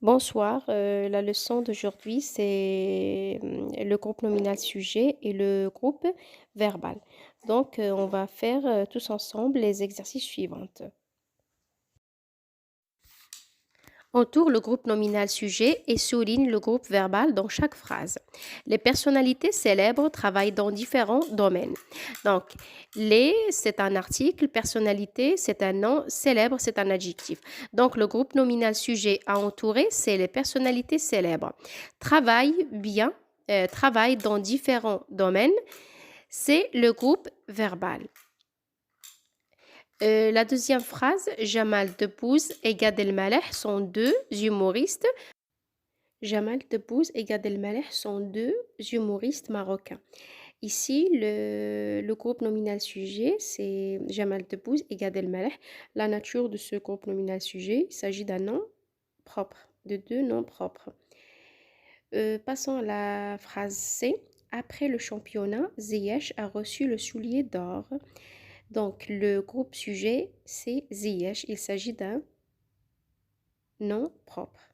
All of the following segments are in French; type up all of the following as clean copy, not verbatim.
Bonsoir, la leçon d'aujourd'hui, c'est le groupe nominal sujet et le groupe verbal. Donc, on va faire tous ensemble les exercices suivants. Entoure le groupe nominal sujet et souligne le groupe verbal dans chaque phrase. Les personnalités célèbres travaillent dans différents domaines. Donc, c'est un article, personnalité, c'est un nom, célèbre, c'est un adjectif. Donc, le groupe nominal sujet à entourer, c'est les personnalités célèbres. Travaille bien, travaille dans différents domaines, c'est le groupe verbal. La deuxième phrase, Jamal Debbouze et Gad Elmaleh sont deux humoristes. Jamal Debbouze et Gad Elmaleh sont deux humoristes marocains. Ici, le groupe nominal sujet, c'est Jamal Debbouze et Gad Elmaleh. La nature de ce groupe nominal sujet, il s'agit d'un nom propre, de deux noms propres. Passons à la phrase C. Après le championnat, Ziyech a reçu le soulier d'or. Donc, le groupe sujet, c'est Ziyech. Il s'agit d'un nom propre.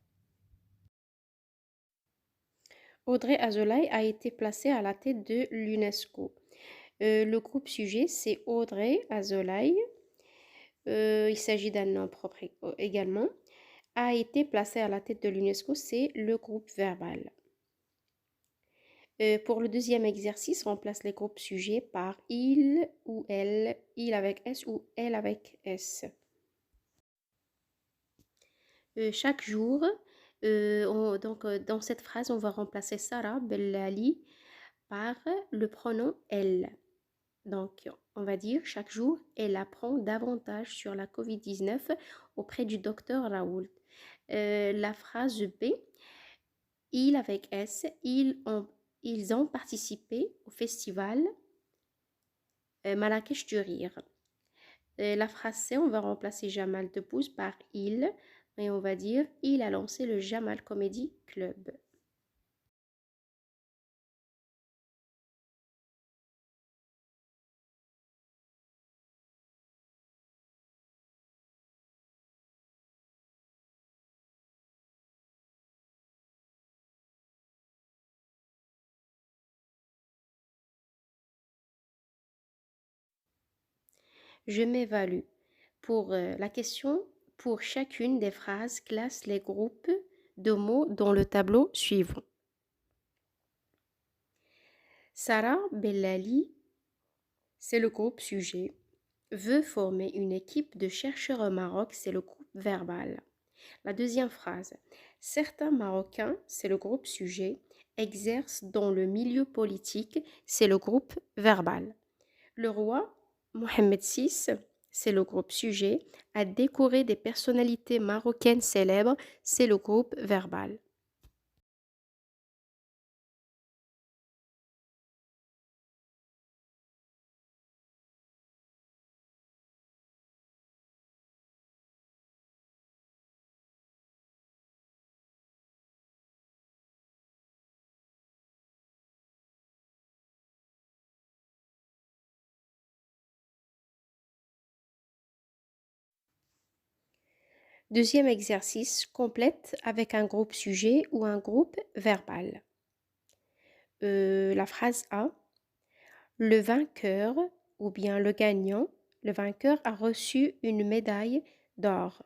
Audrey Azoulay a été placée à la tête de l'UNESCO. Le groupe sujet, c'est Audrey Azoulay. Il s'agit d'un nom propre également. A été placé à la tête de l'UNESCO, c'est le groupe verbal. Pour le deuxième exercice, remplace les groupes sujets par il ou elle, il avec S ou elle avec S. Chaque jour, dans cette phrase, on va remplacer Sarah Bellali par le pronom elle. Donc, on va dire chaque jour, elle apprend davantage sur la COVID-19 auprès du docteur Raoult. La phrase B, il avec S, ils ont participé au festival Marrakech du Rire. La phrase C, on va remplacer Jamal Debbouze par il et on va dire il a lancé le Jamal Comedy Club. Je m'évalue. Pour la question, pour chacune des phrases, classe les groupes de mots dans le tableau suivant. Sarah Bellali, c'est le groupe sujet. Veut former une équipe de chercheurs au Maroc, c'est le groupe verbal. La deuxième phrase. Certains Marocains, c'est le groupe sujet, exercent dans le milieu politique, c'est le groupe verbal. Le roi Mohamed VI, c'est le groupe sujet, a décoré des personnalités marocaines célèbres, c'est le groupe verbal. Deuxième exercice, complète avec un groupe sujet ou un groupe verbal. La phrase A. Le vainqueur ou bien le gagnant, le vainqueur a reçu une médaille d'or.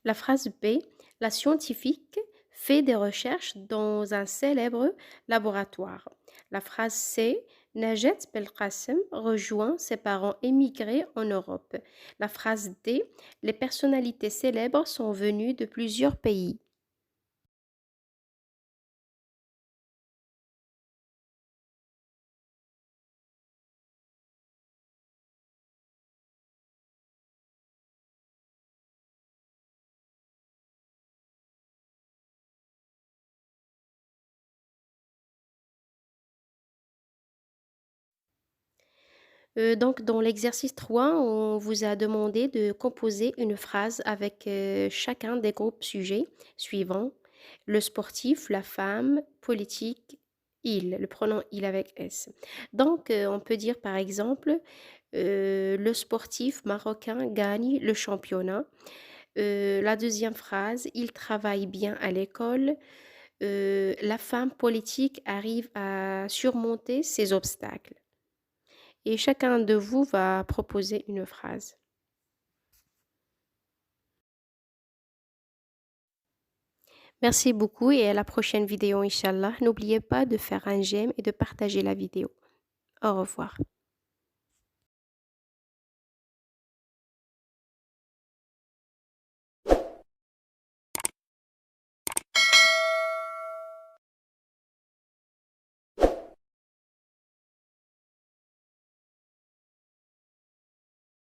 La phrase B. La scientifique fait des recherches dans un célèbre laboratoire. La phrase C. Najet Belkacem rejoint ses parents émigrés en Europe. La phrase D. Les personnalités célèbres sont venues de plusieurs pays. Donc, dans l'exercice 3, on vous a demandé de composer une phrase avec chacun des groupes sujets suivants. Le sportif, la femme, politique, il, le pronom il avec S. Donc, on peut dire par exemple, le sportif marocain gagne le championnat. La deuxième phrase, il travaille bien à l'école. La femme politique arrive à surmonter ces obstacles. Et chacun de vous va proposer une phrase. Merci beaucoup et à la prochaine vidéo, Inch'Allah. N'oubliez pas de faire un j'aime et de partager la vidéo. Au revoir.